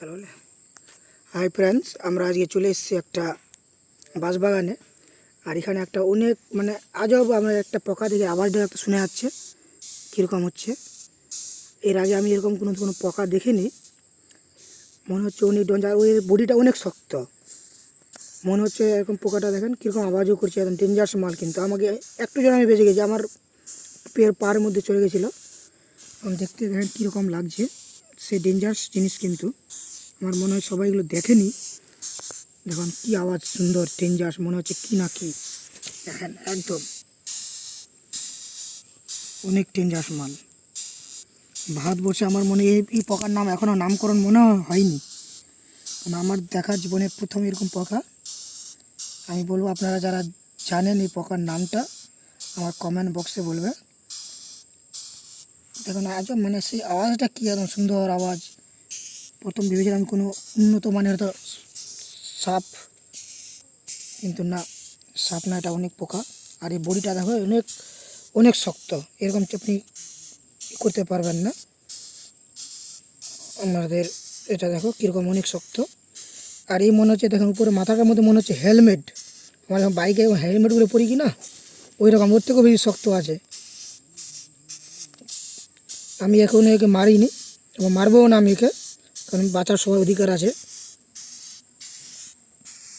তাহলে hi friends, আমরা আজকে চলে এসেছি একটা বাঁশবাগানে। আর এখানে একটা অনেক আজব আমরা একটা পোকা দেখে আওয়াজটা একটা শোনা যাচ্ছে কীরকম হচ্ছে। এর আগে আমি এরকম কোনো পোকা দেখিনি। মনে হচ্ছে অনেক ডেঞ্জার, ওই বডিটা অনেক শক্ত মনে হচ্ছে। এরকম পোকাটা দেখেন কীরকম আওয়াজও করছে, একদম ডেঞ্জারাস মাল। কিন্তু আমাকে একটু যেন আমি বেঁচে গেছি, আমার পায়ের মধ্যে চলে গেছিলো। দেখতে দেখেন কীরকম লাগছে, সে ডেঞ্জারাস জিনিস। কিন্তু আমার মনে হয় সবাই এগুলো দেখেনি। দেখুন কি আওয়াজ, সুন্দর ডেঞ্জারাস, মনে হচ্ছে কি না কি। দেখেন একদম অনেক ডেঞ্জারাস মাল। ভারতবর্ষে আমার মনে এই পোকার নাম এখনও নামকরণ মনে হয়নি। কারণ আমার দেখা জীবনে প্রথম এরকম পোকা। আমি বলবো আপনারা যারা জানেন এই পোকার নামটা আমার কমেন্ট বক্সে বলবে। দেখুন আজব সেই আওয়াজটা কী একদম সুন্দর আওয়াজ। প্রথম ভেবেছিলাম কোনো উন্নত মানের তো সাপ, কিন্তু না, সাপ না, এটা অনেক পোকা। আর এই বডিটা দেখো অনেক অনেক শক্ত, এরকম আপনি করতে পারবেন না। আমাদের এটা দেখো কীরকম অনেক শক্ত। আর এই মনে হচ্ছে দেখুন উপরে মাথাটার মধ্যে মনে হচ্ছে হেলমেট। আমার যখন বাইকে হেলমেটগুলো পরি কি না, ওই রকম ওর থেকেও বেশি শক্ত আছে। আমি এখন একে মারিনি এবং মারবও না আমি একে, কারণ বাঁচার সবার অধিকার আছে।